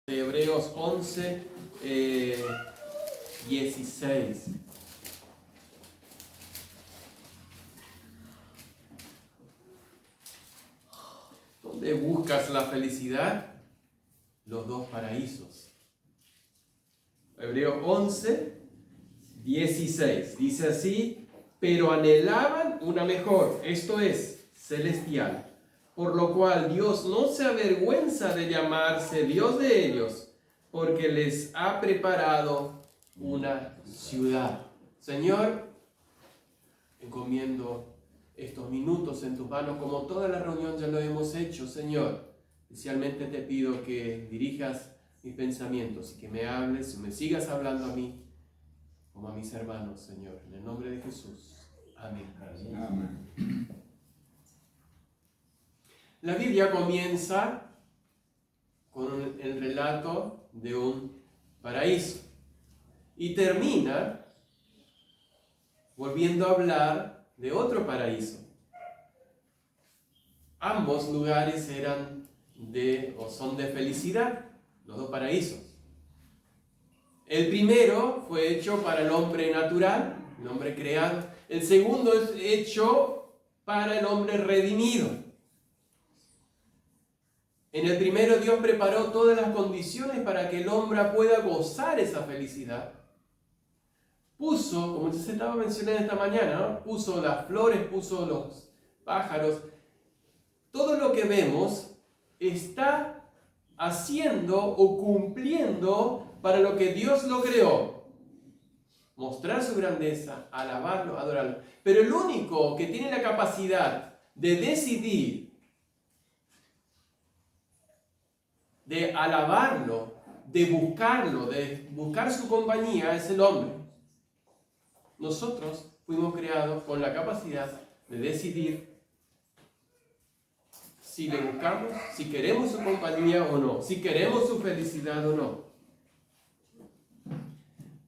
de Hebreos 11, 16. ¿Dónde buscas la felicidad? Los dos paraísos. Hebreos 11, 16. Dice así: pero anhelaban una mejor, esto es, celestial. Por lo cual Dios no se avergüenza de llamarse Dios de ellos, porque les ha preparado una ciudad. Señor, encomiendo estos minutos en tus manos, como toda la reunión ya lo hemos hecho, Señor. Especialmente te pido que dirijas mis pensamientos y que me hables y me sigas hablando a mí como a mis hermanos, Señor. En el nombre de Jesús. Amén. Amén. La Biblia comienza con el relato de un paraíso y termina volviendo a hablar de otro paraíso. Ambos lugares eran son de felicidad, los dos paraísos. El primero fue hecho para el hombre natural, el hombre creado. El segundo es hecho para el hombre redimido. En el primero Dios preparó todas las condiciones para que el hombre pueda gozar esa felicidad. Puso, como se estaba mencionando esta mañana, ¿no? Puso las flores, puso los pájaros. Todo lo que vemos está haciendo o cumpliendo para lo que Dios lo creó. Mostrar su grandeza, alabarlo, adorarlo. Pero el único que tiene la capacidad de decidir, de alabarlo, de buscar su compañía, es el hombre. Nosotros fuimos creados con la capacidad de decidir si le buscamos, si queremos su compañía o no, si queremos su felicidad o no.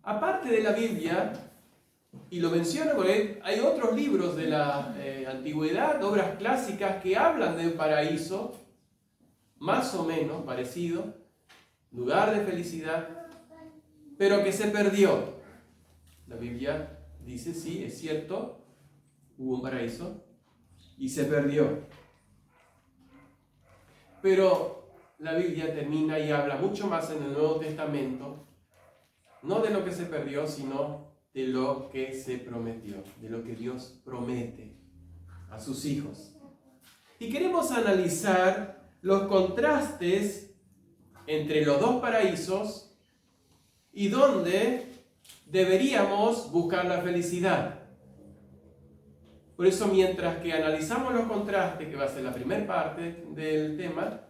Aparte de la Biblia, y lo menciono porque hay otros libros de la antigüedad, obras clásicas que hablan del paraíso, más o menos parecido, lugar de felicidad, pero que se perdió. La Biblia dice, sí, es cierto, hubo un paraíso y se perdió. Pero la Biblia termina y habla mucho más en el Nuevo Testamento, no de lo que se perdió, sino de lo que se prometió, de lo que Dios promete a sus hijos. Y queremos analizar los contrastes entre los dos paraísos y dónde deberíamos buscar la felicidad. Por eso, mientras que analizamos los contrastes, que va a ser la primera parte del tema,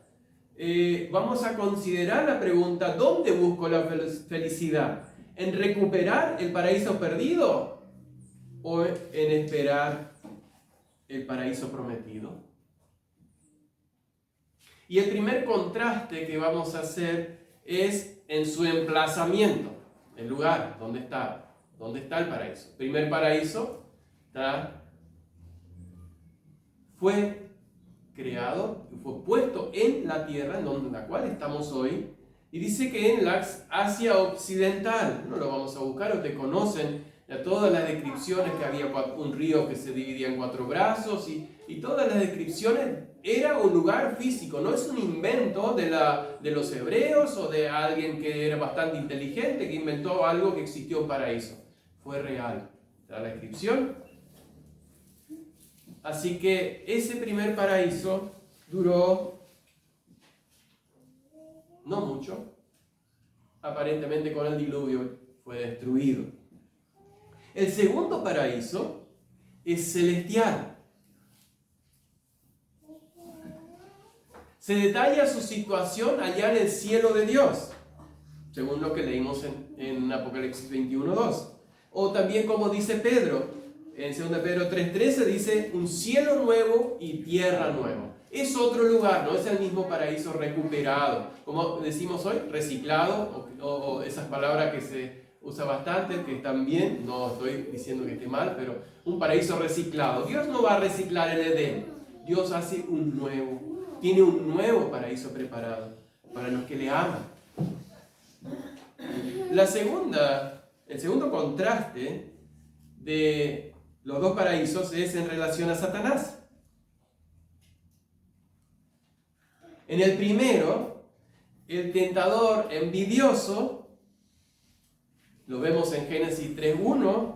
vamos a considerar la pregunta: ¿dónde busco la felicidad? ¿En recuperar el paraíso perdido o en esperar el paraíso prometido? Y el primer contraste que vamos a hacer es en su emplazamiento, el lugar, ¿dónde está el paraíso? El primer paraíso fue creado, fue puesto en la tierra, en la cual estamos hoy, y dice que en la Asia Occidental. No lo vamos a buscar, ustedes conocen todas las descripciones, que había un río que se dividía en 4 brazos, y todas las descripciones. Era un lugar físico, no es un invento de los hebreos o de alguien que era bastante inteligente que inventó algo que existió un paraíso. Fue real. ¿Está la descripción? Así que ese primer paraíso duró no mucho. Aparentemente con el diluvio fue destruido. El segundo paraíso es celestial. Se detalla su situación allá en el cielo de Dios, según lo que leímos en Apocalipsis 21:2. O también, como dice Pedro, en 2 Pedro 3:13 dice: un cielo nuevo y tierra nueva. Es otro lugar, no es el mismo paraíso recuperado, como decimos hoy, reciclado, o esas palabras que se usa bastante, que están bien, no estoy diciendo que esté mal, pero un paraíso reciclado. Dios no va a reciclar el Edén, Dios hace tiene un nuevo paraíso preparado para los que le aman. El segundo contraste de los dos paraísos es en relación a Satanás. En el primero, el tentador envidioso, lo vemos en Génesis 3:1,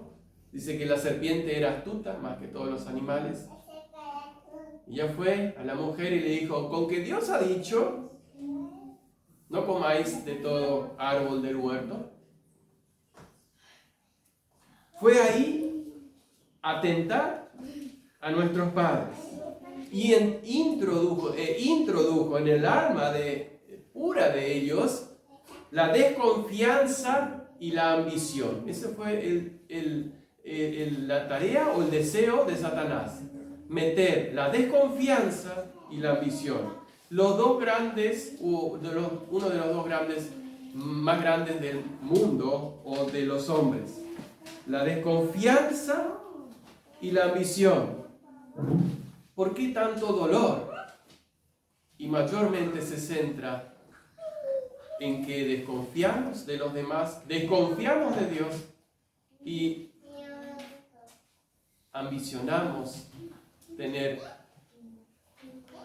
dice que la serpiente era astuta más que todos los animales. Y ella fue a la mujer y le dijo, con que Dios ha dicho, no comáis de todo árbol del huerto. Fue ahí a tentar a nuestros padres. Y introdujo en el alma pura de ellos la desconfianza y la ambición. Esa fue la tarea o el deseo de Satanás. Meter la desconfianza y la ambición. Los dos grandes, uno de los dos grandes, más grandes del mundo o de los hombres. La desconfianza y la ambición. ¿Por qué tanto dolor? Y mayormente se centra en que desconfiamos de los demás, desconfiamos de Dios y ambicionamos tener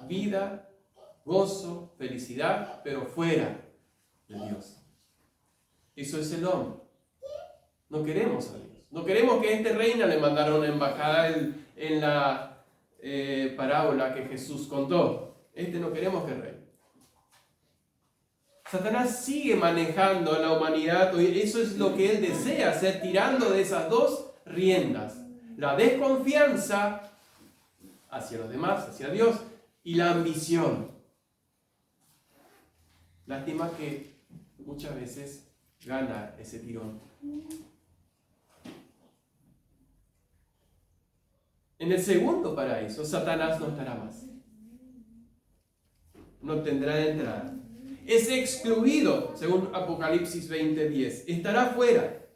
vida, gozo, felicidad, pero fuera de Dios. Eso es el hombre. No queremos a Dios. No queremos que este reino le mandara una embajada en la parábola que Jesús contó. No queremos que reine. Satanás sigue manejando a la humanidad y eso es lo que él desea hacer, tirando de esas dos riendas. La desconfianza hacia los demás, hacia Dios, y la ambición. Lástima que muchas veces gana ese tirón. En el segundo paraíso, Satanás no estará más. No tendrá entrada. Es excluido, según Apocalipsis 20:10. Estará fuera.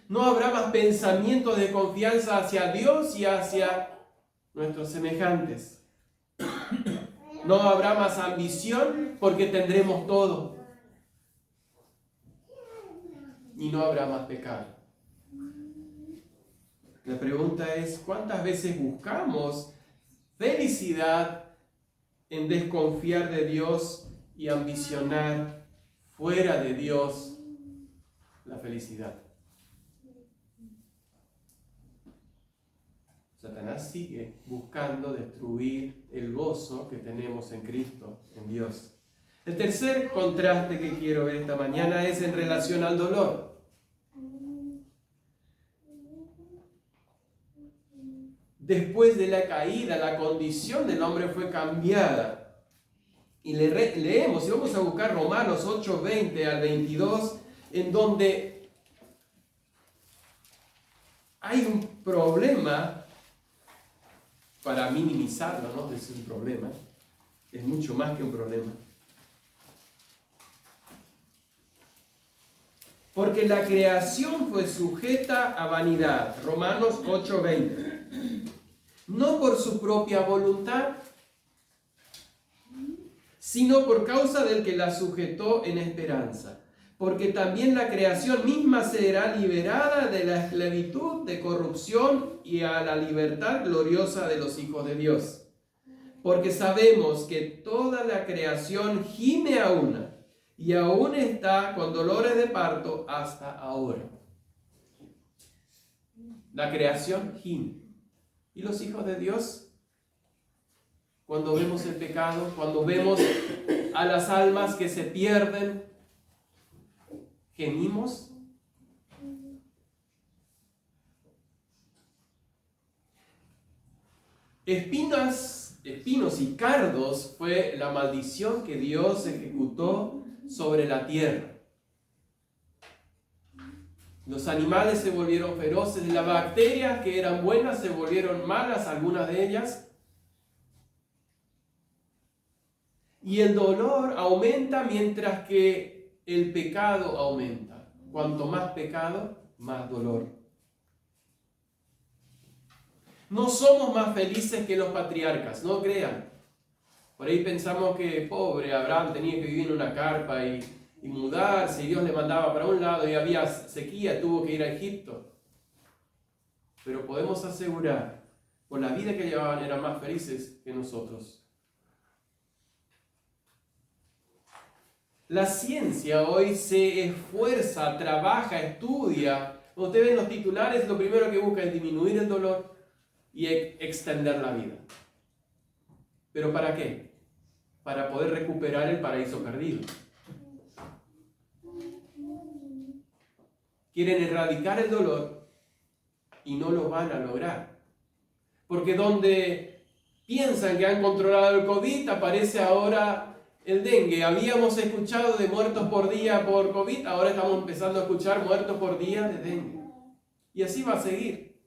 No habrá más pensamientos de confianza hacia Dios y hacia nuestros semejantes. No habrá más ambición porque tendremos todo. Y no habrá más pecado. La pregunta es, ¿cuántas veces buscamos felicidad en desconfiar de Dios y ambicionar fuera de Dios la felicidad? Satanás sigue buscando destruir el gozo que tenemos en Cristo, en Dios. El tercer contraste que quiero ver esta mañana es en relación al dolor. Después de la caída, la condición del hombre fue cambiada. Y leemos, y vamos a buscar Romanos 8:20 al 22, en donde hay un problema, para minimizarlo, no es un problema, es mucho más que un problema. Porque la creación fue sujeta a vanidad, Romanos 8:20. No por su propia voluntad, sino por causa del que la sujetó en esperanza. Porque también la creación misma será liberada de la esclavitud de corrupción y a la libertad gloriosa de los hijos de Dios. Porque sabemos que toda la creación gime a una, y aún está con dolores de parto hasta ahora. La creación gime. ¿Y los hijos de Dios? Cuando vemos el pecado, cuando vemos a las almas que se pierden, ¿gemimos? Espinos y cardos fue la maldición que Dios ejecutó sobre la tierra. Los animales se volvieron feroces, las bacterias que eran buenas se volvieron malas, algunas de ellas. Y el dolor aumenta mientras que el pecado aumenta. Cuanto más pecado, más dolor. No somos más felices que los patriarcas, no crean. Por ahí pensamos que pobre Abraham tenía que vivir en una carpa y y mudarse, y Dios le mandaba para un lado y había sequía, tuvo que ir a Egipto. Pero podemos asegurar, por la vida que llevaban, eran más felices que nosotros. La ciencia hoy se esfuerza, trabaja, estudia. Cuando usted ve los titulares, lo primero que busca es disminuir el dolor y extender la vida. ¿Pero para qué? Para poder recuperar el paraíso perdido. Quieren erradicar el dolor y no lo van a lograr. Porque donde piensan que han controlado el COVID, aparece ahora el dengue. Habíamos escuchado de muertos por día por COVID, ahora estamos empezando a escuchar muertos por día de dengue. Y así va a seguir.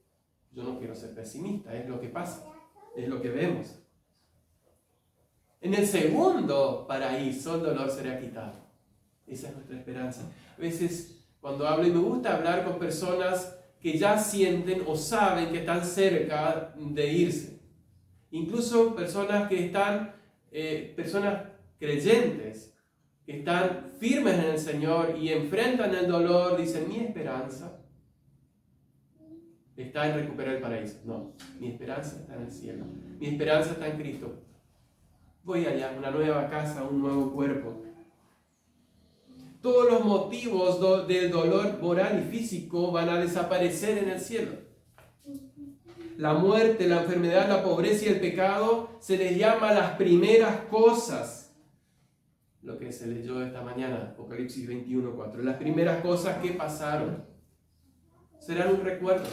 Yo no quiero ser pesimista, es lo que pasa, es lo que vemos. En el segundo paraíso el dolor será quitado. Esa es nuestra esperanza. A veces cuando hablo, y me gusta hablar con personas que ya sienten o saben que están cerca de irse. Incluso personas que están, personas creyentes, que están firmes en el Señor y enfrentan el dolor, dicen, mi esperanza está en recuperar el paraíso. No, mi esperanza está en el cielo. Mi esperanza está en Cristo. Voy allá, una nueva casa, un nuevo cuerpo. Todos los motivos del dolor moral y físico van a desaparecer en el cielo. La muerte, la enfermedad, la pobreza y el pecado se les llama las primeras cosas. Lo que se leyó esta mañana, Apocalipsis 21:4. Las primeras cosas que pasaron serán un recuerdo.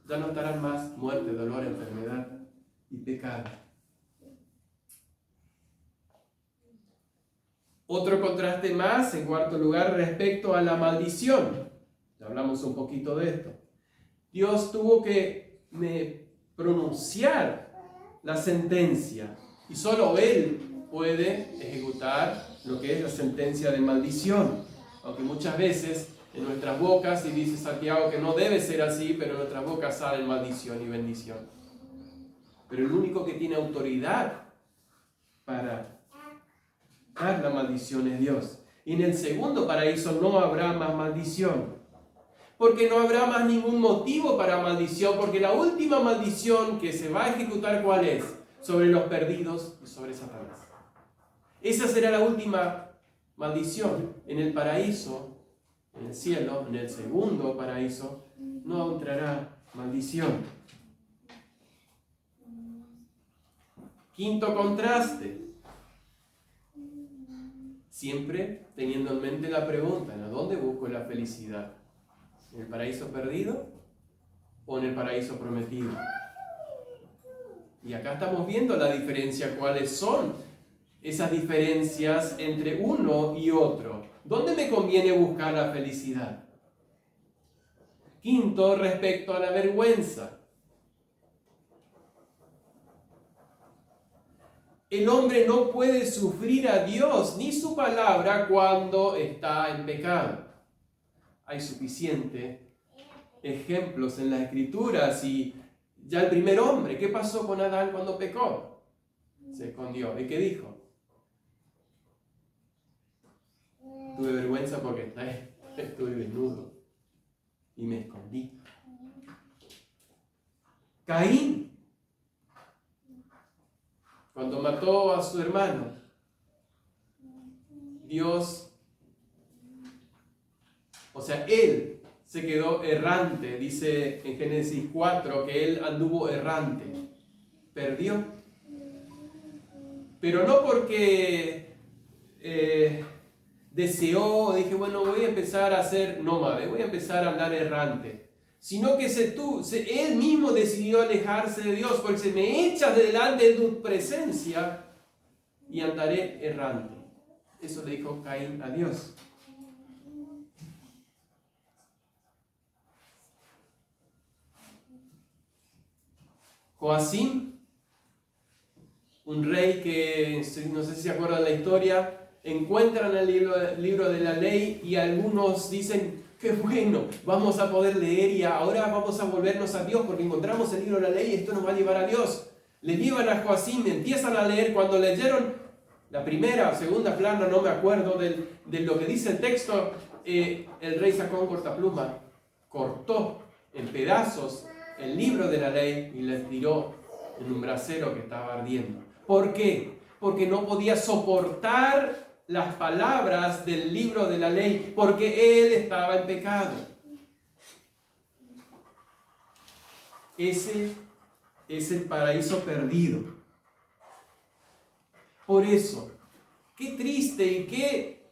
Ya no estarán más muerte, dolor, enfermedad y pecado. Otro contraste más, en cuarto lugar, respecto a la maldición. Ya hablamos un poquito de esto. Dios tuvo que pronunciar la sentencia y solo Él puede ejecutar lo que es la sentencia de maldición. Aunque muchas veces en nuestras bocas, y dice Santiago que no debe ser así, pero en nuestras bocas salen maldición y bendición. Pero el único que tiene autoridad para dar la maldición es Dios. Y en el segundo paraíso no habrá más maldición. Porque no habrá más ningún motivo para maldición, porque la última maldición que se va a ejecutar, ¿cuál es? Sobre los perdidos y sobre Satanás. Esa será la última maldición. En el paraíso, en el cielo, en el segundo paraíso, no entrará maldición. Quinto contraste. Siempre teniendo en mente la pregunta, ¿a dónde busco la felicidad? ¿En el paraíso perdido o en el paraíso prometido? Y acá estamos viendo la diferencia, cuáles son esas diferencias entre uno y otro. ¿Dónde me conviene buscar la felicidad? Quinto, respecto a la vergüenza. El hombre no puede sufrir a Dios ni su palabra cuando está en pecado. Hay suficientes ejemplos en las Escrituras y ya el primer hombre, ¿qué pasó con Adán cuando pecó? Se escondió. ¿Y qué dijo? Tuve vergüenza porque estuve desnudo y me escondí. Caín, cuando mató a su hermano, Dios, él se quedó errante. Dice en Génesis 4 que él anduvo errante, perdió. Pero no porque deseó, dije, bueno, voy a empezar a ser nómade, voy a empezar a andar errante. Sino que él mismo decidió alejarse de Dios, porque se me echa delante de tu presencia y andaré errante. Eso le dijo Caín a Dios. Joacim, un rey que, no sé si se acuerdan de la historia, encuentran el libro de la ley y algunos dicen, qué bueno, vamos a poder leer y ahora vamos a volvernos a Dios porque encontramos el libro de la ley y esto nos va a llevar a Dios. Le llevan a Joacim, empiezan a leer, cuando leyeron La primera o segunda plana, no me acuerdo de lo que dice el texto. El rey sacó un cortapluma, cortó en pedazos el libro de la ley y le tiró en un brasero que estaba ardiendo. ¿Por qué? Porque no podía soportar las palabras del libro de la ley, porque él estaba en pecado. Ese es el paraíso perdido. Por eso, qué triste y qué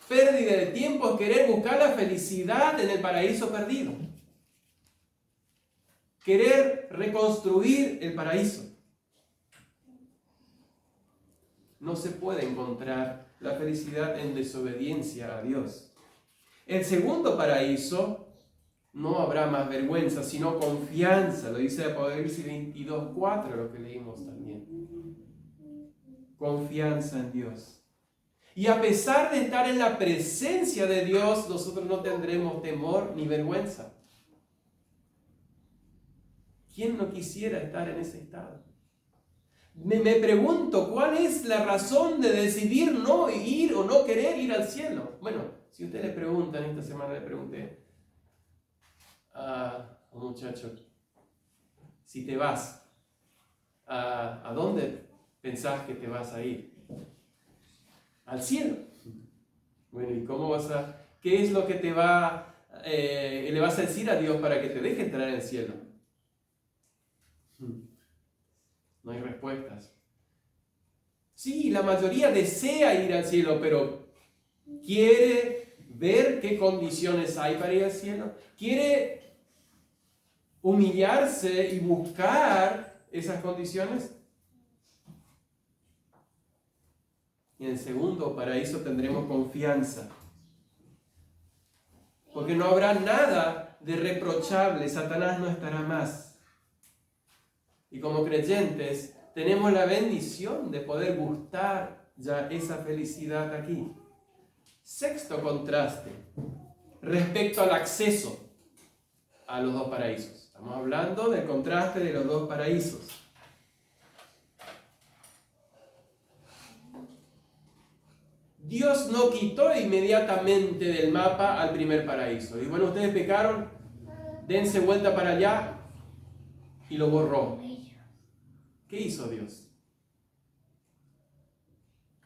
pérdida de tiempo es querer buscar la felicidad en el paraíso perdido. Querer reconstruir el paraíso. No se puede encontrar la felicidad en desobediencia a Dios. El segundo paraíso, no habrá más vergüenza, sino confianza. Lo dice Apocalipsis 22:4, lo que leímos también. Confianza en Dios. Y a pesar de estar en la presencia de Dios, nosotros no tendremos temor ni vergüenza. ¿Quién no quisiera estar en ese estado? Me pregunto, ¿cuál es la razón de decidir no ir o no querer ir al cielo? Bueno, si ustedes le preguntan, esta semana le pregunté a un muchacho, si te vas, ¿a dónde pensás que te vas a ir? Al cielo. Bueno, ¿y cómo qué es lo que le vas a decir a Dios para que te deje entrar en el cielo? No hay respuestas. Sí, la mayoría desea ir al cielo, pero ¿quiere ver qué condiciones hay para ir al cielo? ¿Quiere humillarse y buscar esas condiciones? Y en el segundo paraíso tendremos confianza. Porque no habrá nada de reprochable, Satanás no estará más. Y como creyentes tenemos la bendición de poder gustar ya esa felicidad aquí. Sexto contraste respecto al acceso a los dos paraísos. Estamos hablando del contraste de los dos paraísos. Dios no quitó inmediatamente del mapa al primer paraíso. Y bueno, ustedes pecaron, dense vuelta para allá y lo borró. ¿Qué hizo Dios?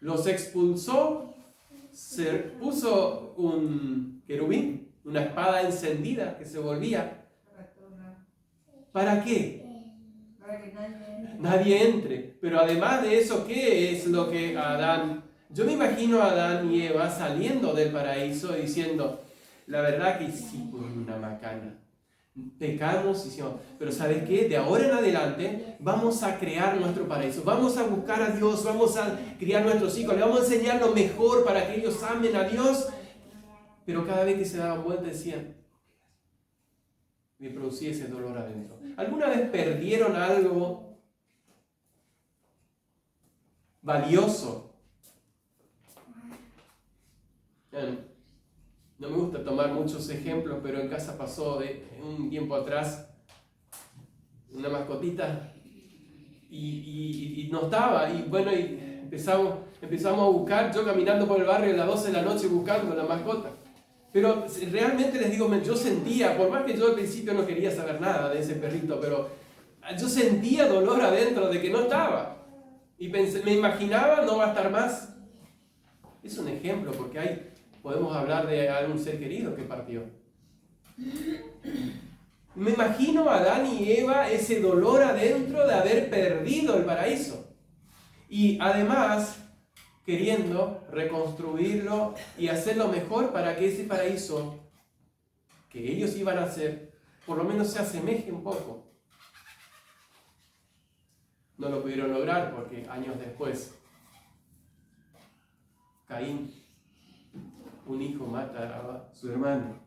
Los expulsó, se puso un querubín, una espada encendida que se volvía. ¿Para qué? Para que Nadie entre. Pero además de eso, ¿qué es lo que Adán? Yo me imagino a Adán y Eva saliendo del paraíso diciendo, la verdad que hicimos una macana. Pecamos, hicimos, pero ¿sabes qué? De ahora en adelante vamos a crear nuestro paraíso, vamos a buscar a Dios, vamos a criar nuestros hijos, le vamos a enseñar lo mejor para que ellos amen a Dios. Pero cada vez que se daban vuelta decían, me producía ese dolor adentro. ¿Alguna vez perdieron algo valioso? No me gusta tomar muchos ejemplos, pero en casa pasó de un tiempo atrás una mascotita y no estaba. Y bueno, y empezamos a buscar, yo caminando por el barrio a las 12 de la noche buscando la mascota. Pero realmente les digo, yo sentía, por más que yo al principio no quería saber nada de ese perrito, pero yo sentía dolor adentro de que no estaba. Y me imaginaba no va a estar más. Es un ejemplo, porque podemos hablar de algún ser querido que partió. Me imagino a Adán y Eva ese dolor adentro de haber perdido el paraíso. Y además, queriendo reconstruirlo y hacerlo mejor para que ese paraíso que ellos iban a hacer, por lo menos se asemeje un poco. No lo pudieron lograr porque años después, Caín, un hijo, mata a su hermano.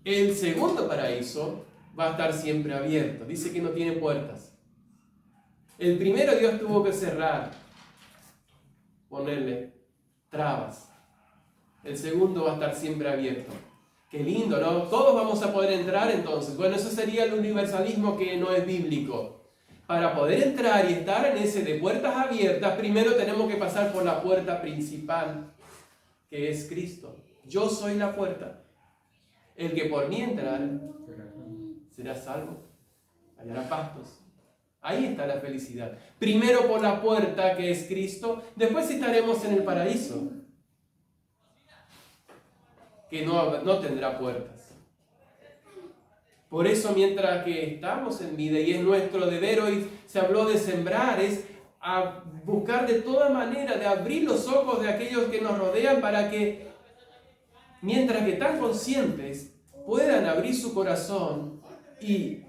El segundo paraíso va a estar siempre abierto. Dice que no tiene puertas. El primero Dios tuvo que cerrar, ponerle trabas. El segundo va a estar siempre abierto. Qué lindo, ¿no? Todos vamos a poder entrar entonces. Bueno, eso sería el universalismo que no es bíblico. para poder entrar y estar en ese de puertas abiertas, primero tenemos que pasar por la puerta principal, que es Cristo. Yo soy la puerta. El que por mí entrar será salvo, hallará pastos. Ahí está la felicidad. Primero por la puerta, que es Cristo, después estaremos en el paraíso, que no tendrá puertas. Por eso, mientras que estamos en vida, y es nuestro deber, hoy se habló de sembrar, es a buscar de toda manera, de abrir los ojos de aquellos que nos rodean para que, mientras que están conscientes, puedan abrir su corazón y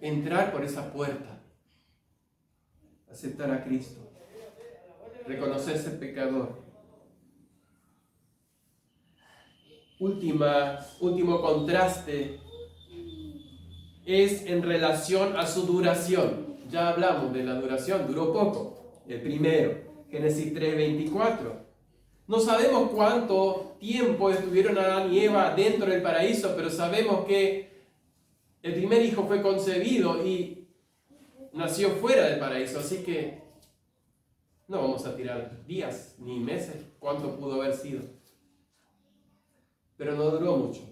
entrar por esa puerta, aceptar a Cristo, reconocerse pecador. Último contraste es en relación a su duración. Ya hablamos de la duración, duró poco. El primero, Génesis 3:24. No sabemos cuánto tiempo estuvieron Adán y Eva dentro del paraíso, pero sabemos que el primer hijo fue concebido y nació fuera del paraíso, así que no vamos a tirar días ni meses cuánto pudo haber sido. Pero no duró mucho.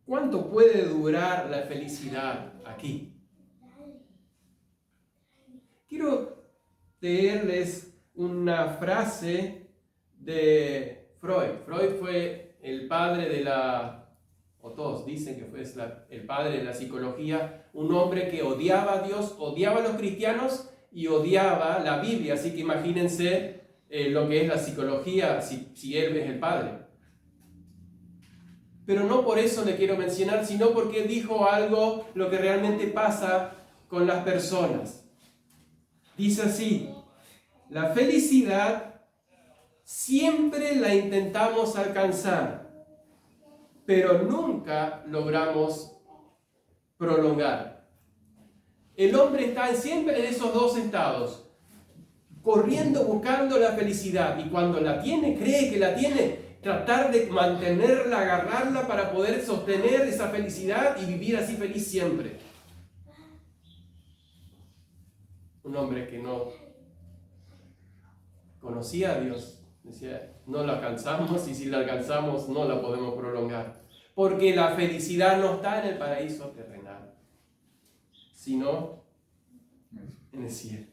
¿Cuánto puede durar la felicidad aquí? Quiero leerles una frase de Freud. Freud fue el padre de o todos dicen que fue el padre de la psicología, un hombre que odiaba a Dios, odiaba a los cristianos y odiaba la Biblia. Así que imagínense lo que es la psicología si él es el padre. Pero no por eso le quiero mencionar, sino porque dijo algo, lo que realmente pasa con las personas. Dice así: la felicidad siempre la intentamos alcanzar, pero nunca logramos prolongar. El hombre está siempre en esos dos estados, corriendo, buscando la felicidad, y cuando la tiene, cree que la tiene, tratar de mantenerla, agarrarla para poder sostener esa felicidad y vivir así feliz siempre. Un hombre que no conocía a Dios decía: no la alcanzamos, y si la alcanzamos no la podemos prolongar, porque la felicidad no está en el paraíso terrenal, sino en el cielo.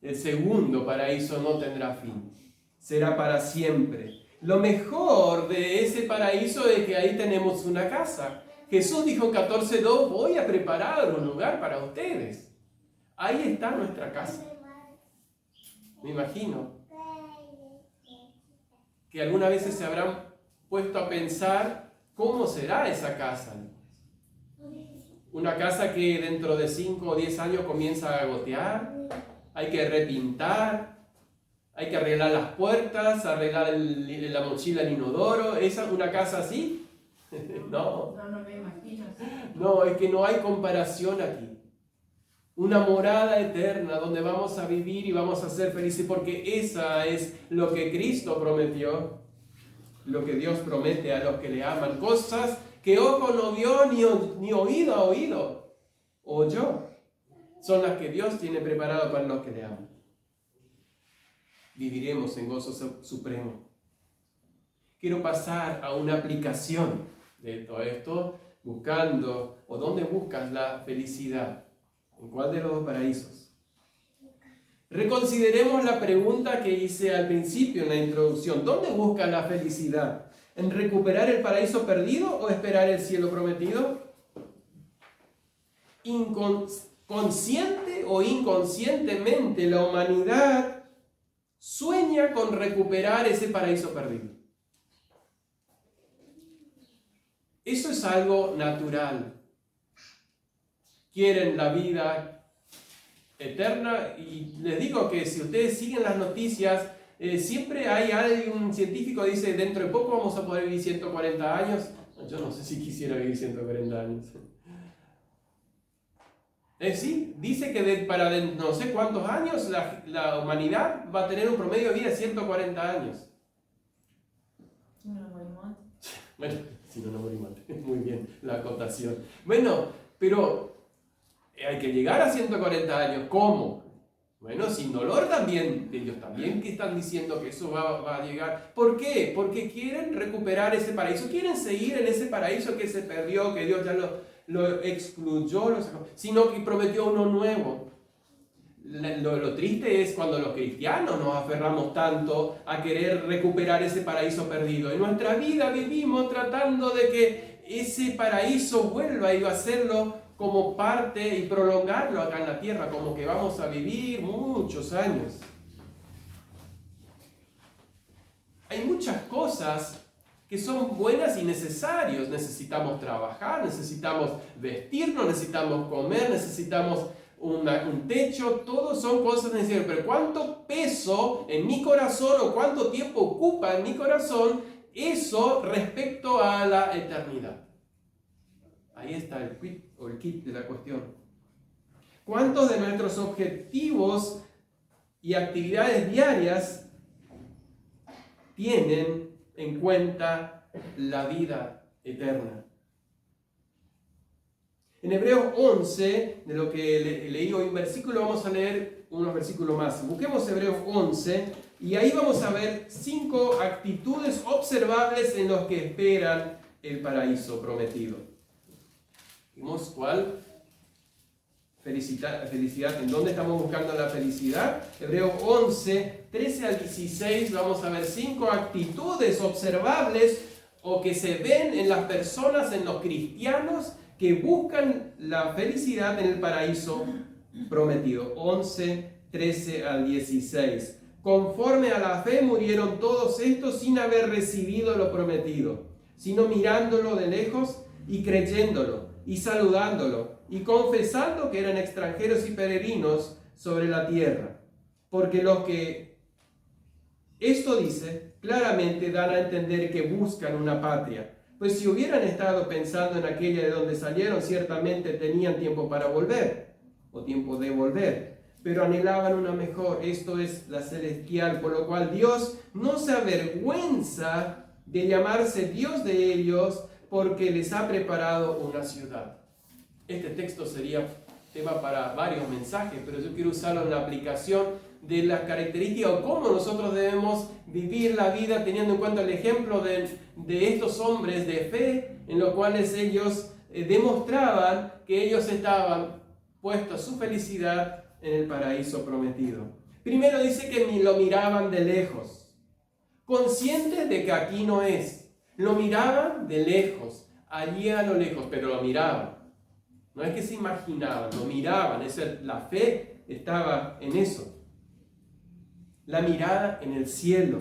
El segundo paraíso no tendrá fin, será para siempre. Lo mejor de ese paraíso es que ahí tenemos una casa. Jesús dijo en 14:2: voy a preparar un lugar para ustedes. Ahí está nuestra casa. Me imagino que algunas veces se habrán puesto a pensar cómo será esa casa. Una casa que dentro de 5 o 10 años comienza a gotear, hay que repintar, hay que arreglar las puertas, arreglar la mochila del inodoro. ¿Esa es una casa así? No. No me imagino. No, es que no hay comparación aquí. Una morada eterna donde vamos a vivir y vamos a ser felices, porque esa es lo que Cristo prometió, lo que Dios promete a los que le aman. Cosas que ojo no vio ni oído ha oído, oyó, son las que Dios tiene preparado para los que le aman. Viviremos en gozo supremo. Quiero pasar a una aplicación de todo esto, buscando, o dónde buscas la felicidad. ¿En cuál de los dos paraísos? Reconsideremos la pregunta que hice al principio en la introducción. ¿Dónde buscas la felicidad? ¿En recuperar el paraíso perdido o esperar el cielo prometido? Consciente o inconscientemente, la humanidad sueña con recuperar ese paraíso perdido. Eso es algo natural. Quieren la vida eterna, y les digo que si ustedes siguen las noticias, siempre hay un científico que dice: dentro de poco vamos a poder vivir 140 años. Yo no sé si quisiera vivir 140 años. Sí, dice que para no sé cuántos años la humanidad va a tener un promedio de vida de 140 años. Si no nos morimos antes. Bueno, si no nos morimos antes. Muy bien, la acotación. Bueno, pero hay que llegar a 140 años. ¿Cómo? Bueno, sin dolor también. Ellos también que están diciendo que eso va a llegar. ¿Por qué? Porque quieren recuperar ese paraíso. Quieren seguir en ese paraíso que se perdió, que Dios ya lo excluyó, lo sacó, sino que prometió uno nuevo. Lo triste es cuando los cristianos nos aferramos tanto a querer recuperar ese paraíso perdido. En nuestra vida vivimos tratando de que ese paraíso vuelva y hacerlo como parte y prolongarlo acá en la tierra, como que vamos a vivir muchos años. Hay muchas cosas que son buenas y necesarias. Necesitamos trabajar, necesitamos vestirnos, necesitamos comer, necesitamos un techo, todos son cosas necesarias. Pero ¿cuánto peso en mi corazón o cuánto tiempo ocupa en mi corazón eso respecto a la eternidad? Ahí está el kit de la cuestión. ¿Cuántos de nuestros objetivos y actividades diarias tienen en cuenta la vida eterna? En Hebreos 11, de lo que leí hoy un versículo, vamos a leer unos versículos más. Busquemos Hebreos 11 y ahí vamos a ver 5 actitudes observables en los que esperan el paraíso prometido. ¿Vimos cuál? Felicidad. ¿En dónde estamos buscando la felicidad? Hebreos 11, 13 al 16, vamos a ver 5 actitudes observables o que se ven en las personas, en los cristianos, que buscan la felicidad en el paraíso prometido. 11, 13 al 16. Conforme a la fe murieron todos estos sin haber recibido lo prometido, sino mirándolo de lejos y creyéndolo y saludándolo y confesando que eran extranjeros y peregrinos sobre la tierra. Porque los que esto dice claramente dan a entender que buscan una patria. Pues si hubieran estado pensando en aquella de donde salieron, ciertamente tenían tiempo para volver, o tiempo de volver, pero anhelaban una mejor, esto es la celestial, por lo cual Dios no se avergüenza de llamarse Dios de ellos, porque les ha preparado una ciudad. Este texto sería tema para varios mensajes, pero yo quiero usarlo en la aplicación de las características o cómo nosotros debemos vivir la vida teniendo en cuenta el ejemplo de estos hombres de fe en los cuales ellos demostraban que ellos estaban puestos su felicidad en el paraíso prometido. Primero dice que lo miraban de lejos, conscientes de que aquí no es. Lo miraban de lejos, allí a lo lejos, pero lo miraban. No es que se imaginaban, lo miraban. La fe estaba en eso. La mirada en el cielo.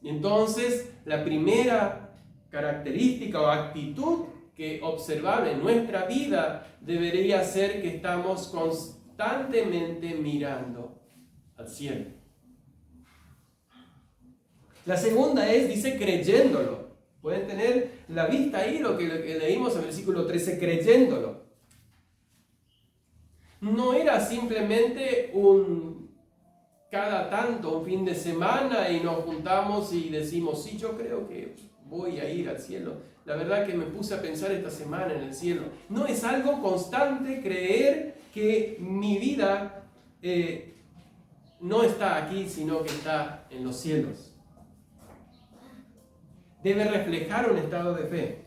Y entonces, la primera característica o actitud que observable en nuestra vida debería ser que estamos constantemente mirando al cielo. La segunda dice creyéndolo. Pueden tener la vista ahí, lo que leímos en el versículo 13, creyéndolo. No era simplemente cada tanto, un fin de semana y nos juntamos y decimos, sí, yo creo que voy a ir al cielo. La verdad que me puse a pensar esta semana en el cielo. No, es algo constante creer que mi vida no está aquí, sino que está en los cielos. Debe reflejar un estado de fe.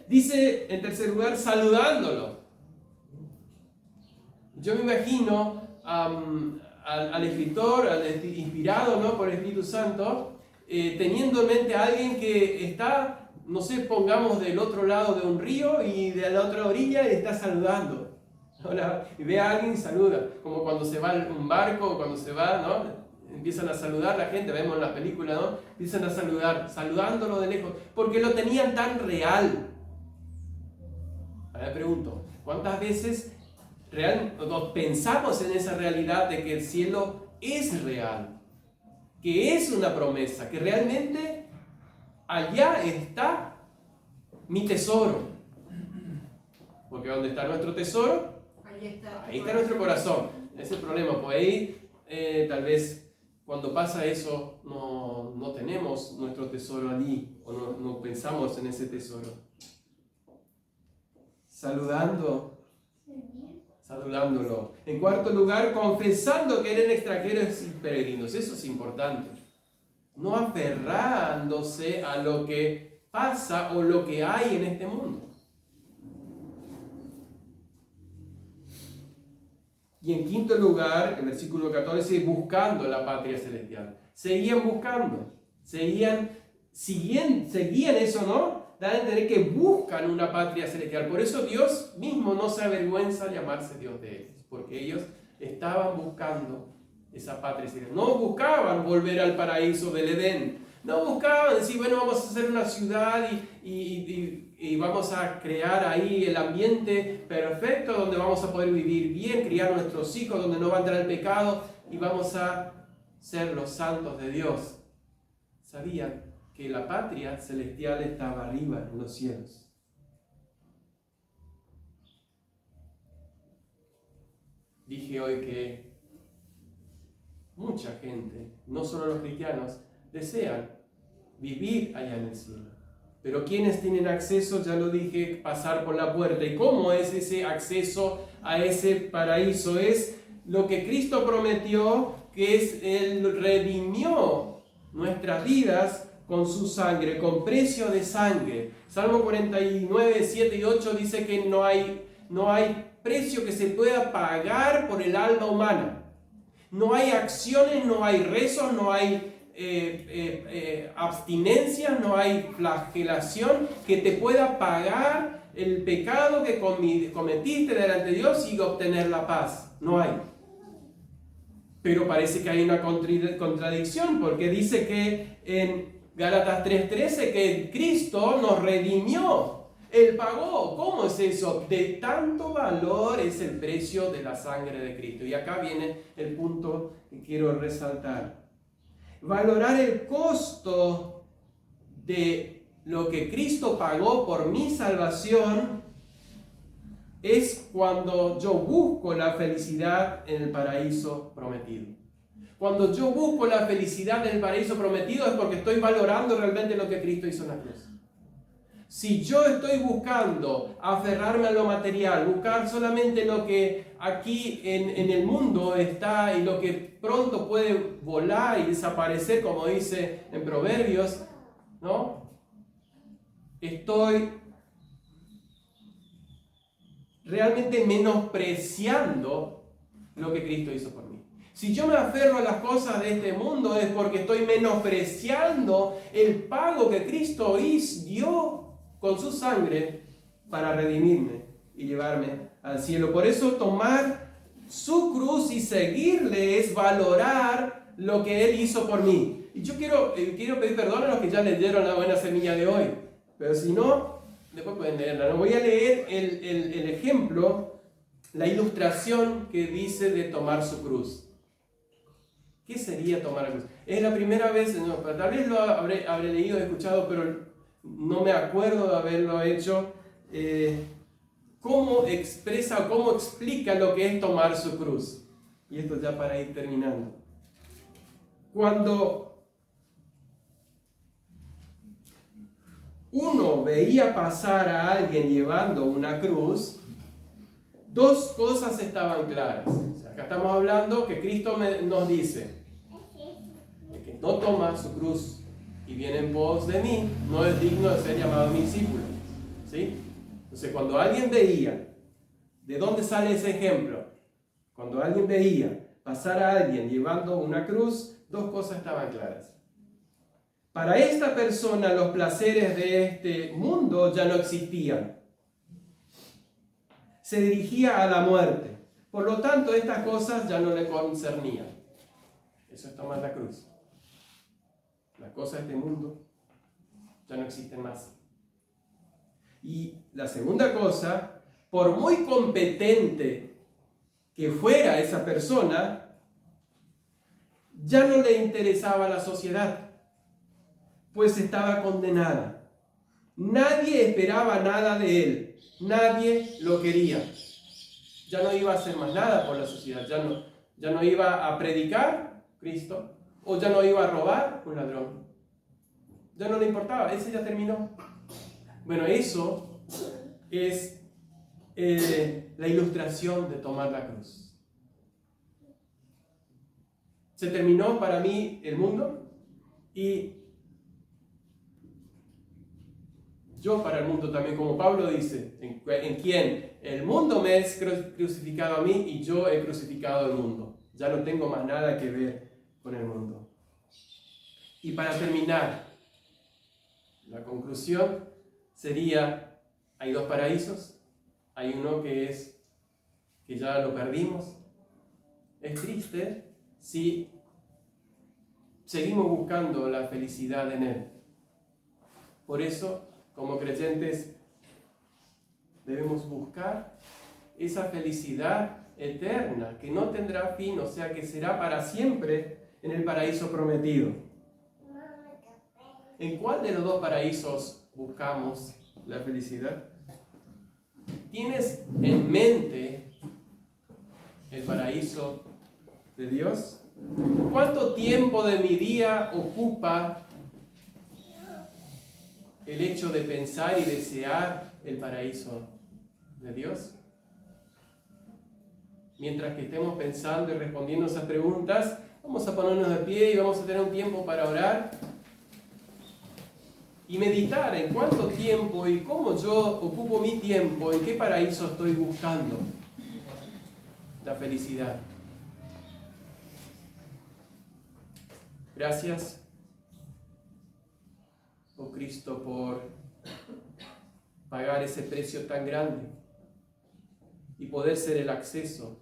Dice, en tercer lugar, saludándolo. Yo me imagino al escritor, inspirado, ¿no?, por el Espíritu Santo, teniendo en mente a alguien que está, no sé, pongamos del otro lado de un río y de la otra orilla y está saludando. Hola, y ve a alguien y saluda, como cuando se va un barco, cuando se va, ¿no? Empiezan a saludar la gente, vemos en la película, ¿no? Empiezan a saludar, saludándolo de lejos, porque lo tenían tan real. Ahora pregunto, ¿cuántas veces pensamos en esa realidad de que el cielo es real? Que es una promesa, que realmente allá está mi tesoro. Porque ¿dónde está nuestro tesoro? está. Ahí está nuestro corazón. Ese es el problema. Pues ahí tal vez cuando pasa eso no tenemos nuestro tesoro allí o no pensamos en ese tesoro. Saludándolo. En cuarto lugar, confesando que eran extranjeros y peregrinos. Eso es importante. No aferrándose a lo que pasa o lo que hay en este mundo. Y en quinto lugar, el versículo 14, buscando la patria celestial. Seguían buscando, seguían eso, ¿no? Dan a entender que buscan una patria celestial. Por eso Dios mismo no se avergüenza de llamarse Dios de ellos, porque ellos estaban buscando esa patria celestial. No buscaban volver al paraíso del Edén. No buscaban decir, bueno, vamos a hacer una ciudad y vamos a crear ahí el ambiente perfecto donde vamos a poder vivir bien, criar a nuestros hijos, donde no va a entrar el pecado y vamos a ser los santos de Dios. Sabían que la patria celestial estaba arriba en los cielos. Dije hoy que mucha gente, no solo los cristianos, desean vivir allá en el cielo. Pero quienes tienen acceso, ya lo dije, pasar por la puerta. ¿Y cómo es ese acceso a ese paraíso? Es lo que Cristo prometió, que es Él redimió nuestras vidas con su sangre, con precio de sangre. Salmo 49, 7 y 8 dice que no hay precio que se pueda pagar por el alma humana. No hay acciones, no hay rezos, no hay abstinencia, no hay flagelación que te pueda pagar el pecado que cometiste delante de Dios y obtener la paz. No hay. Pero parece que hay una contradicción, porque dice que en Gálatas 3:13 que Cristo nos redimió. Él pagó. ¿Cómo es eso? De tanto valor es el precio de la sangre de Cristo. Y acá viene el punto que quiero resaltar. Valorar el costo de lo que Cristo pagó por mi salvación es cuando yo busco la felicidad en el paraíso prometido. Cuando yo busco la felicidad en el paraíso prometido es porque estoy valorando realmente lo que Cristo hizo en la cruz. Si yo estoy buscando aferrarme a lo material, buscar solamente lo que aquí en el mundo está y lo que pronto puede volar y desaparecer, como dice en Proverbios, ¿no? Estoy realmente menospreciando lo que Cristo hizo por mí. Si yo me aferro a las cosas de este mundo es porque estoy menospreciando el pago que Cristo dio con su sangre para redimirme y llevarme al cielo. Por eso tomar su cruz y seguirle es valorar lo que Él hizo por mí. Y yo quiero pedir perdón a los que ya leyeron la buena semilla de hoy. Pero si no, después pueden leerla. No voy a leer el ejemplo, la ilustración que dice de tomar su cruz. ¿Qué sería tomar la cruz? Es la primera vez, tal vez lo habré leído, escuchado, pero no me acuerdo de haberlo hecho. ¿Cómo expresa o cómo explica lo que es tomar su cruz? Y esto ya para ir terminando. Cuando uno veía pasar a alguien llevando una cruz, dos cosas estaban claras. O sea, acá estamos hablando que Cristo nos dice que no toma su cruz y viene en pos de mí, no es digno de ser llamado mi discípulo. ¿Sí? Entonces, cuando alguien veía, ¿de dónde sale ese ejemplo? Cuando alguien veía pasar a alguien llevando una cruz, dos cosas estaban claras. Para esta persona, los placeres de este mundo ya no existían. Se dirigía a la muerte. Por lo tanto, estas cosas ya no le concernían. Eso es tomar la cruz. Las cosas de este mundo ya no existen más. Y la segunda cosa, por muy competente que fuera esa persona, ya no le interesaba la sociedad, pues estaba condenada. Nadie esperaba nada de él, nadie lo quería. ya no iba a hacer más nada por la sociedad, ya no iba a predicar Cristo, o ya no iba a robar un ladrón. Ya no le importaba, ese ya terminó. Bueno, eso es la ilustración de tomar la cruz. Se terminó para mí el mundo y yo para el mundo también, como Pablo dice, en quien el mundo me es crucificado a mí y yo he crucificado al mundo. Ya no tengo más nada que ver con el mundo. Y para terminar, la conclusión sería, hay dos paraísos, hay uno que ya lo perdimos. Es triste si seguimos buscando la felicidad en él. Por eso, como creyentes, debemos buscar esa felicidad eterna que no tendrá fin, o sea que será para siempre en el paraíso prometido. ¿En cuál de los dos paraísos buscamos la felicidad? ¿Tienes en mente el paraíso de Dios? ¿Cuánto tiempo de mi día ocupa el hecho de pensar y desear el paraíso de Dios? Mientras que estemos pensando y respondiendo esas preguntas, vamos a ponernos de pie y vamos a tener un tiempo para orar y meditar en cuánto tiempo y cómo yo ocupo mi tiempo, en qué paraíso estoy buscando la felicidad. Gracias, oh Cristo, por pagar ese precio tan grande y poder ser el acceso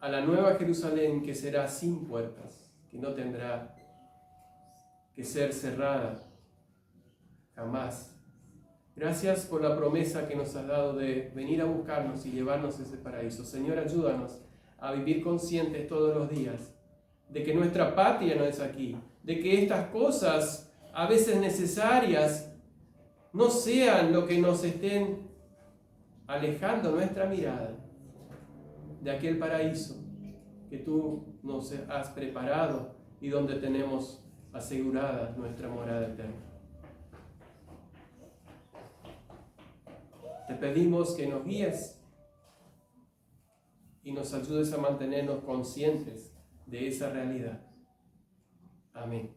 a la nueva Jerusalén que será sin puertas, que no tendrá que ser cerrada jamás. Gracias por la promesa que nos has dado de venir a buscarnos y llevarnos a ese paraíso. Señor, ayúdanos a vivir conscientes todos los días de que nuestra patria no es aquí, de que estas cosas a veces necesarias no sean lo que nos estén alejando nuestra mirada de aquel paraíso que tú nos has preparado y donde tenemos asegurada nuestra morada eterna. Te pedimos que nos guíes y nos ayudes a mantenernos conscientes de esa realidad. Amén.